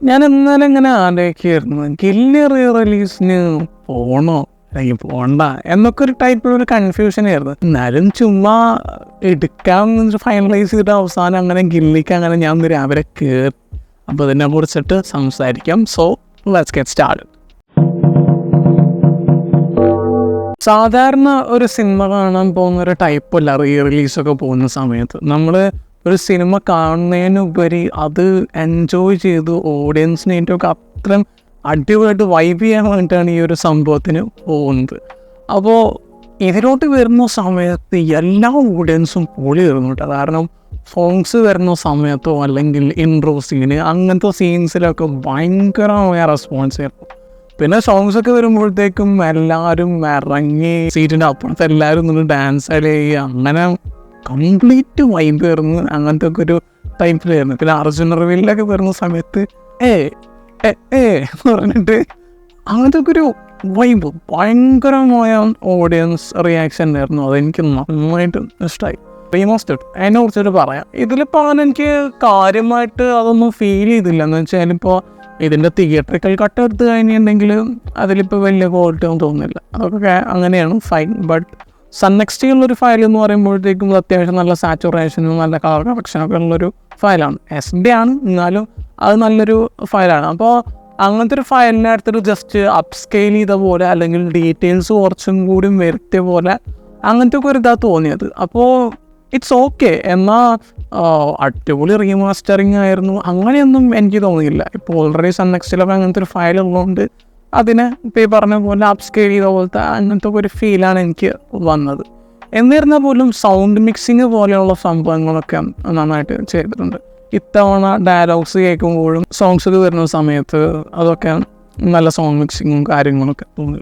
ഞാൻ എന്നാലും ഇങ്ങനെ ആലോചിക്കുകയായിരുന്നു, ഗില്ലി റീ റിലീസിന് പോണോ അല്ലെങ്കിൽ പോണ്ട എന്നൊക്കെ ഒരു ടൈപ്പിലൊരു കൺഫ്യൂഷൻ ആയിരുന്നു. എന്നാലും ചുമ്മാ എടുക്കാൻ ഫൈനലൈസ് ചെയ്തിട്ട് അവസാനം അങ്ങനെ ഗില്ലിക്ക് അങ്ങനെ ഞാൻ ഒന്ന് രാവിലെ കയറി. അപ്പോൾ ഇതിനെ കുറിച്ചിട്ട് സംസാരിക്കാം. So let's get started. സാധാരണ ഒരു സിനിമ കാണാൻ പോകുന്ന ഒരു ടൈപ്പല്ല റീ റിലീസൊക്കെ പോകുന്ന സമയത്ത്. നമ്മൾ ഒരു സിനിമ കാണുന്നതിനുപരി അത് എൻജോയ് ചെയ്ത് ഓഡിയൻസിനായിട്ടൊക്കെ അത്രയും അടിപൊളിയായിട്ട് വൈബ് ചെയ്യാൻ വേണ്ടിയിട്ടാണ് ഈ ഒരു സംഭവത്തിന് പോകുന്നത്. അപ്പോൾ ഇതിലോട്ട് വരുന്ന സമയത്ത് എല്ലാ ഓഡിയൻസും പൊളി വരുന്നുണ്ട്. കാരണം സോങ്സ് വരുന്ന സമയത്തോ അല്ലെങ്കിൽ ഇൻട്രോ സീന് അങ്ങനത്തെ സീൻസിലൊക്കെ ഭയങ്കരമായ റെസ്പോൺസ് ആയിരുന്നു. പിന്നെ സോങ്സൊക്കെ വരുമ്പോഴത്തേക്കും എല്ലാവരും ഇറങ്ങി സീറ്റിൻ്റെ അപ്പുറത്ത് എല്ലാവരും നിന്ന് ഡാൻസ് ചെയ്യുക, അങ്ങനെ കംപ്ലീറ്റ് വൈബ് വരുന്നു. അങ്ങനത്തെ ഒക്കെ ഒരു ടൈപ്പിലായിരുന്നു. പിന്നെ അർജുൻ റിവീലിലൊക്കെ വരുന്ന സമയത്ത് എന്ന് പറഞ്ഞിട്ട് അങ്ങനത്തെ ഒക്കെ ഒരു വൈബ്, ഭയങ്കരമായ ഓഡിയൻസ് റിയാക്ഷൻ ആയിരുന്നു. അതെനിക്ക് നന്നായിട്ട് ഇഷ്ടമായി. റീമോസ്റ്റഡ് അതിനെ കുറിച്ചിട്ട് പറയാം. ഇതിലിപ്പോൾ അങ്ങനെ എനിക്ക് കാര്യമായിട്ട് അതൊന്നും ഫീൽ ചെയ്തില്ല. എന്ന് വെച്ചാൽ ഇപ്പോൾ ഇതിൻ്റെ തിയേറ്ററിക്കൽ കട്ട് എടുത്ത് കഴിഞ്ഞിട്ടുണ്ടെങ്കിൽ അതിലിപ്പോൾ വലിയ ക്വാളിറ്റി ഒന്നും തോന്നുന്നില്ല. അതൊക്കെ അങ്ങനെയാണ്, ഫൈൻ. ബട്ട് സൺ നെക്സ്റ്റ് ഉള്ളൊരു ഫയൽ എന്ന് പറയുമ്പോഴത്തേക്കും അത്യാവശ്യം നല്ല സാച്ചുറേഷനും നല്ല കളർ കറക്ഷനൊക്കെ ഉള്ളൊരു ഫയലാണ്. SD ആണ്, എന്നാലും അത് നല്ലൊരു ഫയലാണ്. അപ്പോൾ അങ്ങനത്തെ ഒരു ഫയലിനെ അടുത്തൊരു ജസ്റ്റ് അപ്സ്കെയിൽ ചെയ്ത പോലെ അല്ലെങ്കിൽ ഡീറ്റെയിൽസ് കുറച്ചും കൂടി വരുത്തിയ പോലെ അങ്ങനത്തെ ഒക്കെ ഒരു ഇതാണ് തോന്നിയത്. അപ്പോൾ ഇറ്റ്സ് ഓക്കെ. എന്നാൽ അടിപൊളി റീമാസ്റ്ററിങ് ആയിരുന്നു അങ്ങനെയൊന്നും എനിക്ക് തോന്നിയില്ല. ഇപ്പോൾ ഓൾറെഡി സൺ നെക്സ്റ്റിലൊക്കെ അങ്ങനത്തെ ഒരു ഫയൽ ഉള്ളതുകൊണ്ട് അതിനെ ഇപ്പോൾ ഈ പറഞ്ഞ പോലെ അപ്സ്കെയിൽ ചെയ്ത പോലത്തെ അങ്ങനത്തെ ഒരു ഫീലാണ് എനിക്ക് വന്നത്. എന്നിരുന്നാൽ പോലും സൗണ്ട് മിക്സിങ് പോലെയുള്ള സംഭവങ്ങളൊക്കെ നന്നായിട്ട് ചെയ്തിട്ടുണ്ട്. ഇത്തവണ ഡയലോഗ്സ് കേൾക്കുമ്പോഴും സോങ്സൊക്കെ വരുന്ന സമയത്ത് അതൊക്കെ നല്ല സൗണ്ട് മിക്സിങ്ങും കാര്യങ്ങളൊക്കെ തോന്നി.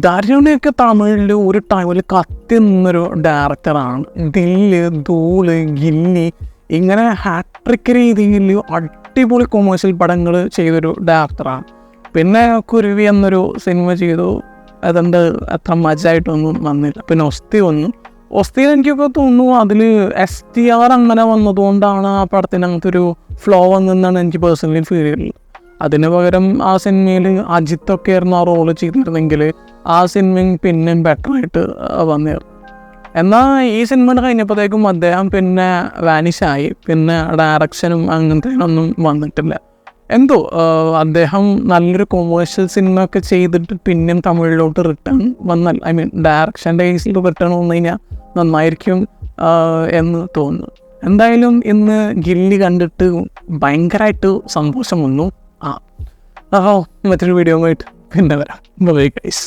ധരണയൊക്കെ തമിഴിൽ ഒരു ടൈമിൽ കത്തി നിന്നൊരു ഡയറക്ടറാണ്. ദില്ല്, ധൂള്, ഗില്ലി ഇങ്ങനെ ഹാട്രിക് രീതിയിൽ അടിപൊളി കൊമേഴ്ഷ്യൽ പടങ്ങൾ ചെയ്തൊരു ഡയറക്ടറാണ്. പിന്നെ കുരുവി എന്നൊരു സിനിമ ചെയ്തു, അതുകൊണ്ട് അത്ര മജായിട്ടൊന്നും വന്നില്ല. പിന്നെ ഒസ്തിയിൽ എനിക്കൊക്കെ തോന്നുന്നു അതിൽ STR അങ്ങനെ വന്നതുകൊണ്ടാണ് ആ പടത്തിന് അങ്ങനത്തെ ഒരു ഫ്ലോ വന്നതെന്നാണ് എനിക്ക് പേഴ്സണലി ഫീൽ ചെയ്തിട്ടുള്ളത്. അതിന് പകരം ആ സിനിമയിൽ അജിത്തൊക്കെ ആയിരുന്നു ആ റോള് ചെയ്തിരുന്നെങ്കിൽ ആ സിനിമയും പിന്നെയും ബെറ്ററായിട്ട് വന്നിരുന്നു. എന്നാൽ ഈ സിനിമ കഴിഞ്ഞപ്പോഴത്തേക്കും അദ്ദേഹം പിന്നെ വാനിഷായി. പിന്നെ ഡയറക്ഷനും അങ്ങനത്തെ ഒന്നും വന്നിട്ടില്ല. എന്തോ അദ്ദേഹം നല്ലൊരു കൊമേഴ്ഷ്യൽ സിനിമ ഒക്കെ ചെയ്തിട്ട് പിന്നെയും തമിഴിലോട്ട് റിട്ടേൺ വന്നാൽ, ഐ മീൻ ഡയറക്ഷൻ്റെ കേസിൽ റിട്ടേൺ വന്നു കഴിഞ്ഞാൽ നന്നായിരിക്കും എന്ന് തോന്നുന്നു. എന്തായാലും ഇന്ന് ഗില്ലി കണ്ടിട്ട് ഭയങ്കരമായിട്ട് സന്തോഷം വന്നു. മറ്റൊരു വീഡിയോ ആയിട്ട് പിന്നെ വരാം. Bye guys.